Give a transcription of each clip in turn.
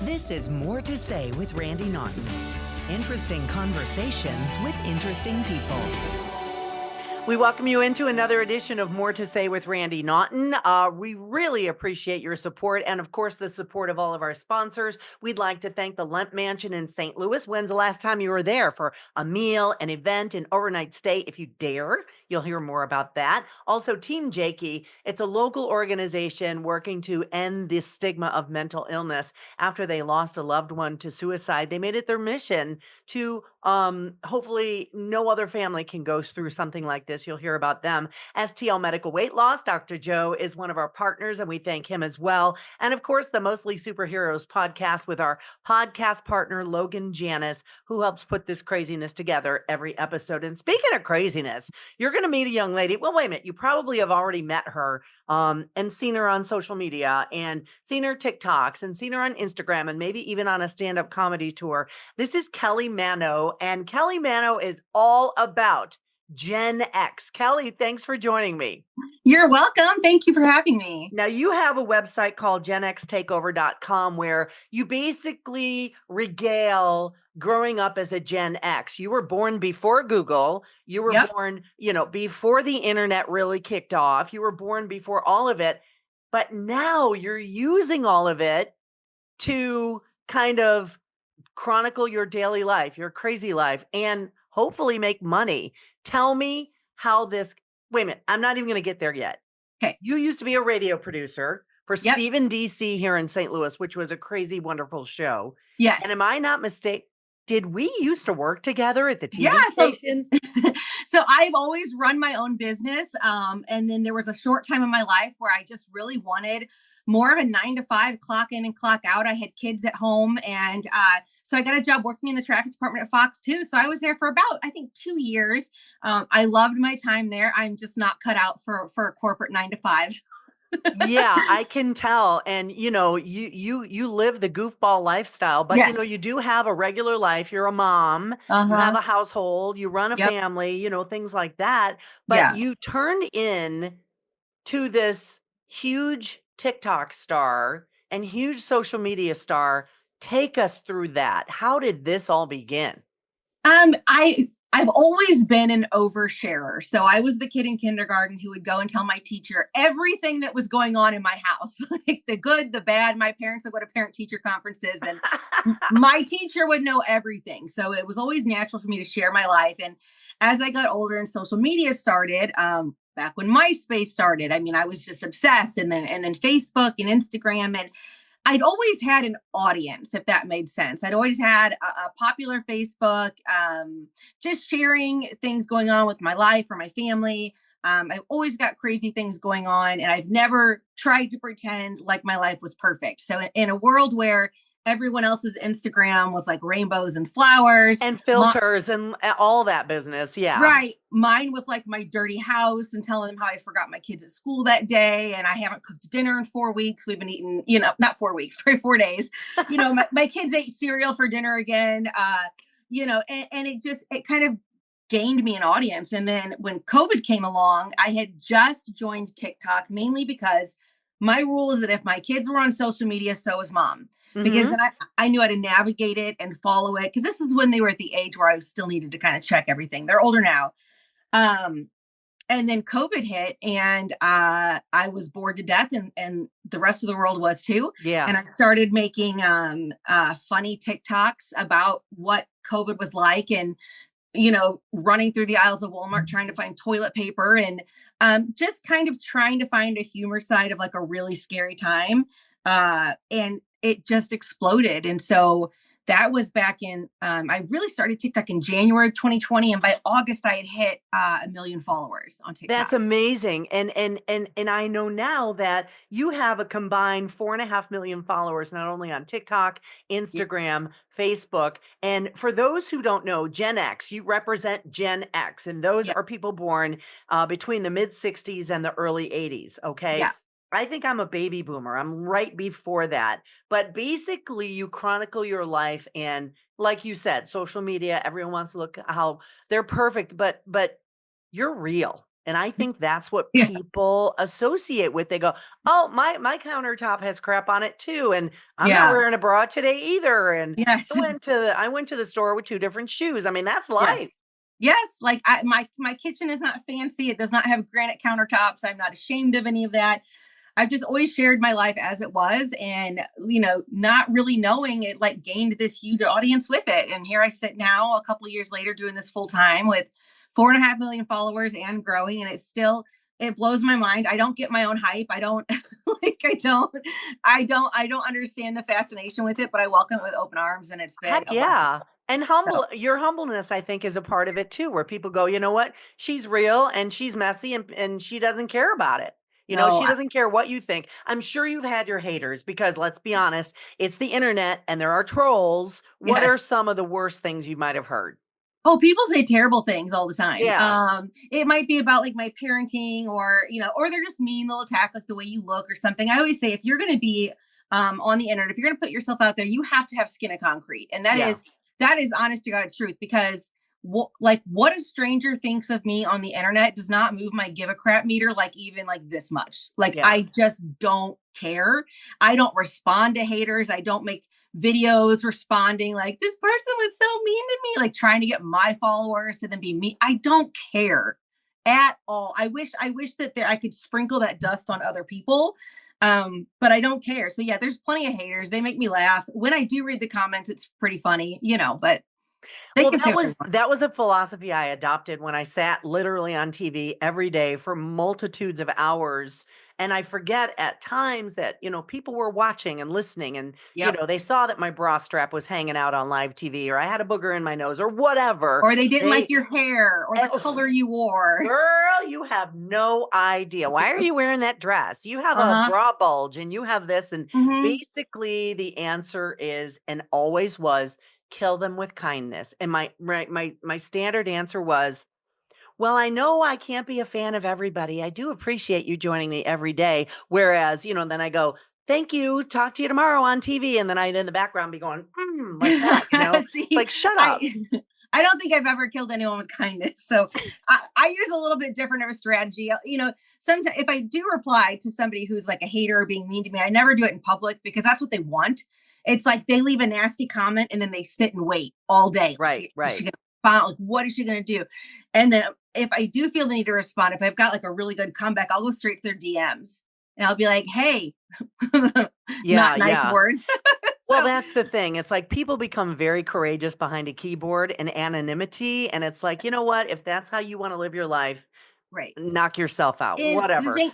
This is More to Say with Randy Naughton. Interesting conversations with interesting people. We welcome you into another edition of More to Say with Randy Naughton. We really appreciate your support and, of course, the support of all of our sponsors. We'd like to thank the Lemp Mansion in St. Louis. When's the last time you were there for a meal, an event, an overnight stay? If you dare, you'll hear more about that. Also, Team Jakey. It's a local organization working to end the stigma of mental illness after they lost a loved one to suicide. They made it their mission to hopefully no other family can go through something like this. You'll hear about them. STL Medical Weight Loss. Dr. Joe is one of our partners, and we thank him as well. And of course, the Mostly Superheroes podcast with our podcast partner, Logan Janis, who helps put this craziness together every episode. And speaking of craziness, you're going to meet a young lady. Well, wait a minute. You probably have already met her and seen her on social media and seen her TikToks and seen her on Instagram and maybe even on a stand-up comedy tour. This is Kelly Manno, and Kelly Manno is all about Gen X. Kelly, thanks for joining me. You're welcome. Thank you for having me. Now, you have a website called genxtakeover.com where you basically regale growing up as a Gen X. You were born before Google. You were born, before the internet really kicked off. You were born before all of it. But now you're using all of it to kind of chronicle your daily life, your crazy life, and hopefully make money. Tell me how this, wait a minute, I'm not even going to get there yet. Okay. You used to be a radio producer for Stephen DC here in St. Louis, which was a crazy, wonderful show. Yes. And am I not mistaken? Did we used to work together at the TV station? So I've always run my own business. And then there was a short time in my life where I just really wanted more of a 9-to-5 clock in and clock out. I had kids at home. And so I got a job working in the traffic department at Fox 2. So I was there for about, I think, 2 years. I loved my time there. I'm just not cut out for a corporate 9-to-5. Yeah, I can tell. And, you live the goofball lifestyle, but, you do have a regular life. You're a mom, you have a household, you run a family, things like that. But you turned in to this huge TikTok star and huge social media star. Take us through that. How did this all begin? I've always been an oversharer. So I was the kid in kindergarten who would go and tell my teacher everything that was going on in my house, like the good, the bad. My parents would go to parent-teacher conferences and my teacher would know everything. So it was always natural for me to share my life. And as I got older and social media started, back when MySpace started, I mean, I was just obsessed. And then Facebook and Instagram, and I'd always had an audience, if that made sense. I'd always had a popular Facebook, just sharing things going on with my life or my family. I've always got crazy things going on, and I've never tried to pretend like my life was perfect. So in a world where everyone else's Instagram was like rainbows and flowers and filters and all that business. Yeah. Right. Mine was like my dirty house and telling them how I forgot my kids at school that day. And I haven't cooked dinner in 4 weeks. We've been eating, not 4 weeks, for 4 days. My kids ate cereal for dinner again. And it kind of gained me an audience. And then when COVID came along, I had just joined TikTok mainly because my rule is that if my kids were on social media, so was mom. Because then I knew how to navigate it and follow it. Because this is when they were at the age where I still needed to kind of check everything. They're older now. And then COVID hit, and I was bored to death, and the rest of the world was too. Yeah. And I started making funny TikToks about what COVID was like, and running through the aisles of Walmart trying to find toilet paper, and just kind of trying to find a humor side of like a really scary time. And it just exploded. And so that was back in, I really started TikTok in January of 2020. And by August, I had hit 1 million followers on TikTok. That's amazing. And I know now that you have a combined 4.5 million followers, not only on TikTok, Instagram, Facebook. And for those who don't know, Gen X, you represent Gen X, and those are people born between the mid 60s and the early 80s. Okay. Yeah. I think I'm a baby boomer. I'm right before that. But basically, you chronicle your life. And like you said, social media, everyone wants to look how they're perfect, but you're real. And I think that's what Yeah. people associate with. They go, oh, my countertop has crap on it too. And I'm not Yeah. wearing a bra today either. And Yes. I went to the store with 2 different shoes. I mean, that's life. Yes. Yes. Like my kitchen is not fancy. It does not have granite countertops. I'm not ashamed of any of that. I've just always shared my life as it was, and not really knowing it like gained this huge audience with it. And here I sit now, a couple of years later, doing this full time with 4.5 million followers and growing. And it blows my mind. I don't get my own hype. I don't like. I don't understand the fascination with it, but I welcome it with open arms, and it's been Heck a blessing. yeah. And So, your humbleness, I think, is a part of it too, where people go, you know what? She's real and she's messy and she doesn't care about it. no, She doesn't care what you think. I'm sure you've had your haters because let's be honest, it's the internet and there are trolls. What yes. are some of the worst things you might have heard? Oh, people say terrible things all the time. Yeah. It might be about like my parenting, or they're just mean. They'll attack like the way you look or something. I always say if you're going to be on the internet, if you're going to put yourself out there, you have to have skin of concrete, and Yeah. that is honest to God truth. Because what a stranger thinks of me on the internet does not move my give a crap meter like even like this much. Like Yeah. I just don't care. I don't respond to haters. I don't make videos responding like this person was so mean to me, like trying to get my followers to then be me. I don't care at all. I wish that I could sprinkle that dust on other people. But I don't care. So yeah, there's plenty of haters. They make me laugh. When I do read the comments, it's pretty funny, but they Well, can say what they want. that was a philosophy I adopted when I sat literally on TV every day for multitudes of hours. And I forget at times that, people were watching and listening and, Yep. they saw that my bra strap was hanging out on live TV or I had a booger in my nose or whatever. Or they didn't like your hair or the color you wore. Girl, you have no idea. Why are you wearing that dress? You have a Uh-huh. bra bulge and you have this. And Mhm. basically the answer is and always was kill them with kindness. And my standard answer was, well, I know I can't be a fan of everybody. I do appreciate you joining me every day. Whereas, then I go, thank you. Talk to you tomorrow on TV. And then I'd in the background be going, like that. See, It's like, shut up. I don't think I've ever killed anyone with kindness. So I use a little bit different of a strategy. Sometimes if I do reply to somebody who's like a hater or being mean to me, I never do it in public because that's what they want. It's like they leave a nasty comment and then they sit and wait all day. Right, Like, is right. she gonna respond? Like, what is she going to do? And then if I do feel the need to respond, if I've got like a really good comeback, I'll go straight to their DMs and I'll be like, hey, Yeah, not nice yeah. words. Well, that's the thing. It's like people become very courageous behind a keyboard and anonymity. And it's like, you know what? If that's how you want to live your life, Right. knock yourself out, And the whatever. thing,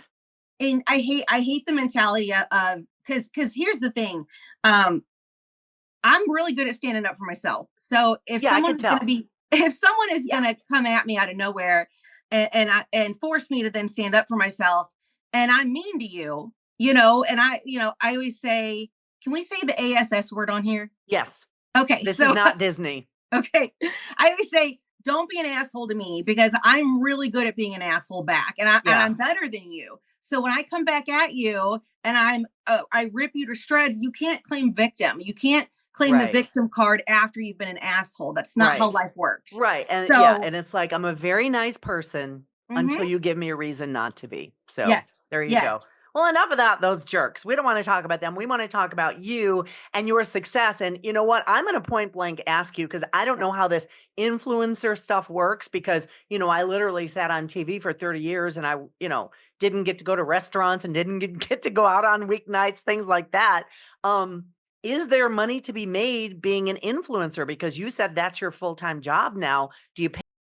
and I hate the mentality of because here's the thing. I'm really good at standing up for myself. So if Yeah, I can someone's going to tell. be, if someone is Yeah. going to come at me out of nowhere and force me to then stand up for myself, and I'm mean to you, and I always say, can we say the ASS word on here? Yes. Okay, This so is not Disney. okay, I always say, don't be an asshole to me because I'm really good at being an asshole back, and Yeah. I'm better than you. So when I come back at you and I rip you to shreds, you can't claim victim. You can't claim the Right. victim card after you've been an asshole. That's not how Right. life works. Right. And yeah, So, and it's like I'm a very nice person until mhm, you give me a reason not to be. So yes, there you go. yes, Well, enough of that, those jerks. We don't want to talk about them. We want to talk about you and your success. And you know what? I'm going to point blank ask you because I don't know how this influencer stuff works because, I literally sat on TV for 30 years and I, didn't get to go to restaurants and didn't get to go out on weeknights, things like that. Um, is there money to be made being an influencer? Because you said that's your full-time job now. Do you pay